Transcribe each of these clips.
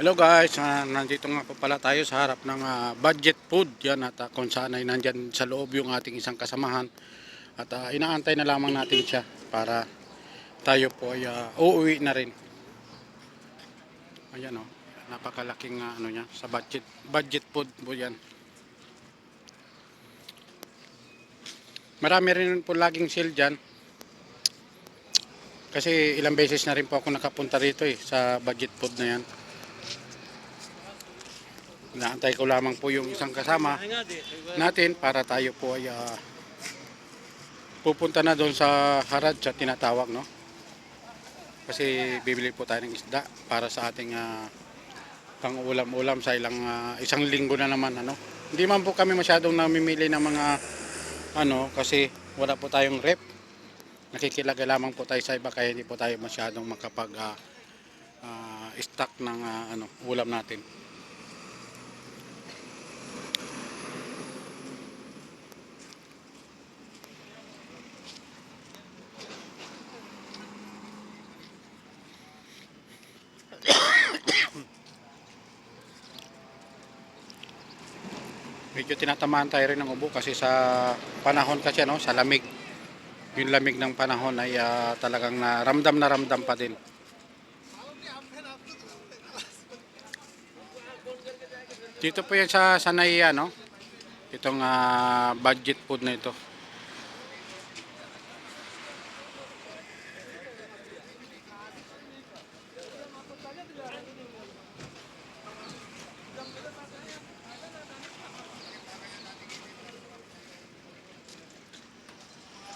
Hello guys, nandito nga po pala tayo sa harap ng budget food yan at kung saan ay nandyan sa loob yung ating isang kasamahan at inaantay na lamang natin siya para tayo po ay uuwi na rin. Ayan o, napakalaking ano niya sa budget food po yan. Marami rin po laging sale dyan kasi ilang beses na rin po ako nakapunta rito sa budget food na yan. Inaantay ko lamang po yung isang kasama natin para tayo po ay pupunta na doon sa harad sa tinatawag, no? Kasi bibili po tayo ng isda para sa ating pang ulam-ulam sa isang linggo na naman, ano. Hindi man po kami masyadong namimili ng mga kasi wala po tayong rep. Nakikilaga lamang po tayo sa iba kaya hindi po tayo masyadong makapag stock ng ulam natin. Medyo tinatamaan tayo rin ng ubo kasi sa panahon kasi sa lamig. Yung lamig ng panahon ay talagang na ramdam pa din. Dito po yan sa Sanaya, no? Itong budget food na ito.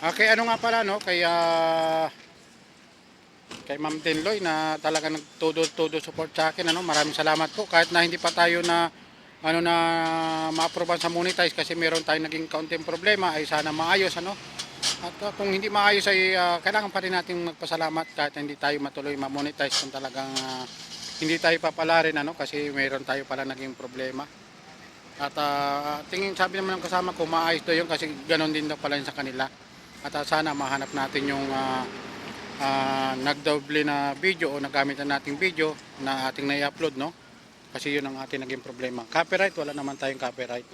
Okay, ano nga pala, no? Kay Ma'am Tenloy na talaga nagtudo support sa akin, ano? Maraming salamat po kahit na hindi pa tayo na ma-approve sa monetize kasi meron tayong naging kaunting problema ay sana maayos, ano? At kung hindi maayos ay kailangan pa rin nating magpasalamat kahit hindi tayo matuloy ma-monetize kung talagang hindi tayo papalarin, ano? Kasi meron tayo pala naging problema. At tingin sabi naman ng kasama ko maayos daw yun kasi ganon din daw pala yun sa kanila. At sana mahanap natin yung nagdoble na video o nagamit na nating video na ating na-upload, no? Kasi yun ang ating naging problema. Copyright, wala naman tayong copyright.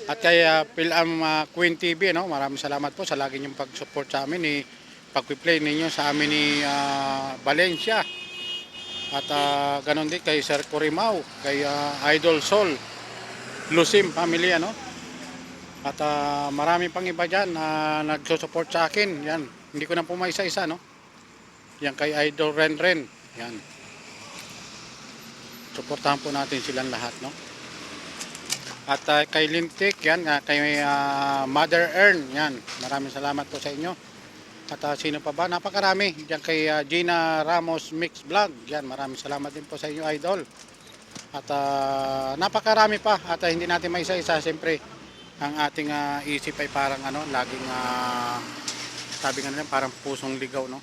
At kaya Philam Queen TV, no? Maraming salamat po sa lagi niyong pag-support sa amin, pag-play ninyo sa amin ni Valencia. At ganon din kay Sir Corimao, kay Idol Sol, Lusim Family, no? At marami pang iba dyan na nagsusupport sa akin. Yan. Hindi ko na po maisa-isa, no? Yan kay Idol Ren. Yan. Suportahan po natin silang lahat, no? At kay Lintik, yan. Kay Mother Earn, yan. Maraming salamat po sa inyo. At sino pa ba? Napakarami. Yan kay Gina Ramos Mix Vlog. Yan. Maraming salamat din po sa inyo, Idol. At napakarami pa. At hindi natin maisa-isa, siyempre. Ang ating isip ay parang laging sabi nga nila parang pusong ligaw, no?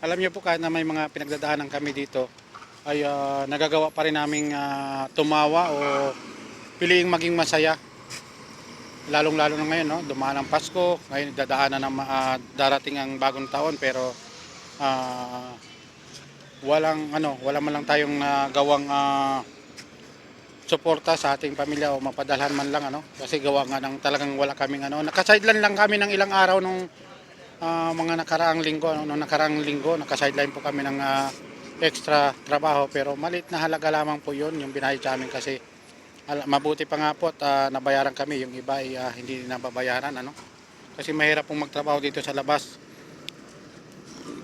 Alam niyo po kahit na may mga pinagdadaanan kami dito ay nagagawa pa rin naming tumawa o piliing maging masaya. Lalong-lalo na ngayon, no? Dumaan ang Pasko, ngayon dadaanan ng darating ang bagong taon pero wala man lang tayong gawang suporta sa ating pamilya o mapadalhan man lang, kasi gawa nga ng talagang wala kaming nakasideline lang kami ng ilang araw nung mga nakaraang linggo, nung nakaraang linggo nakasideline po kami ng extra trabaho pero maliit na halaga lamang po yun yung binayad sa amin kasi mabuti pa nga po at nabayaran kami, yung iba ay hindi nababayaran, kasi mahirap pong magtrabaho dito sa labas.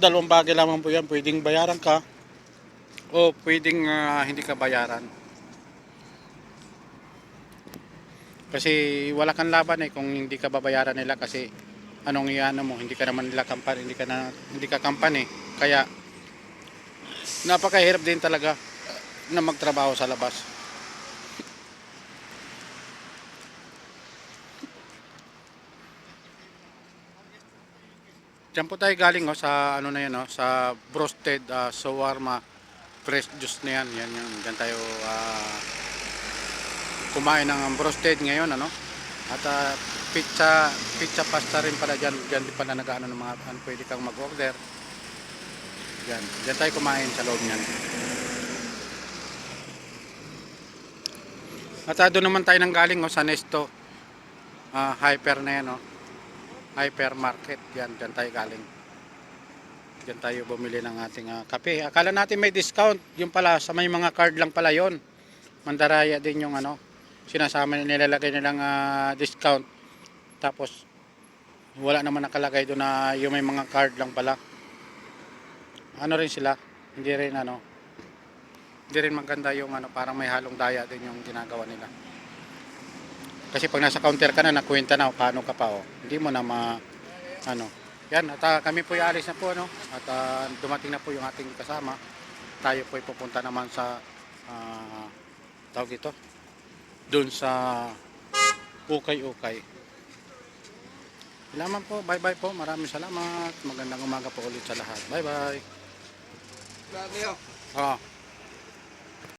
Dalawang bagay lamang po yan, pwedeng bayaran ka o pwedeng hindi ka bayaran. Kasi wala kang laban kung hindi ka babayaran nila kasi anong iano mo, hindi ka naman nila company, hindi ka company. Kaya napakahirap din talaga na magtrabaho sa labas. Diyan po tayo galing sa na yan, sa roasted shawarma fresh juice na yan. Yan. Diyan tayo kumain ng roasted ngayon, at pizza pasta rin pala dyan din pala ng mga pwede kang mag-order. Yan. Diyan tayo kumain sa loob niyan. At doon naman tayo nang galing sa Nesto. Hyper na yan, hypermarket. Yan, diyan tayo galing. Diyan tayo bumili ng ating kape. Akala natin may discount. Yung pala, sa may mga card lang pala yon. Mandaraya din yung sinasama nilalagay nilang discount. Tapos, wala naman nakalagay doon na yung may mga card lang pala. Ano rin sila? Hindi rin maganda yung parang may halong daya din yung ginagawa nila. Kasi pag nasa counter ka na, nakwenta na, paano ka pa, hindi mo na yan, at kami po alis na po, at dumating na po yung ating kasama. Tayo po pupunta naman sa tawag dito, dun sa ukay-ukay. Salamat po, bye bye po, maraming salamat, magandang umaga po ulit sa lahat, bye bye. Dami, oh.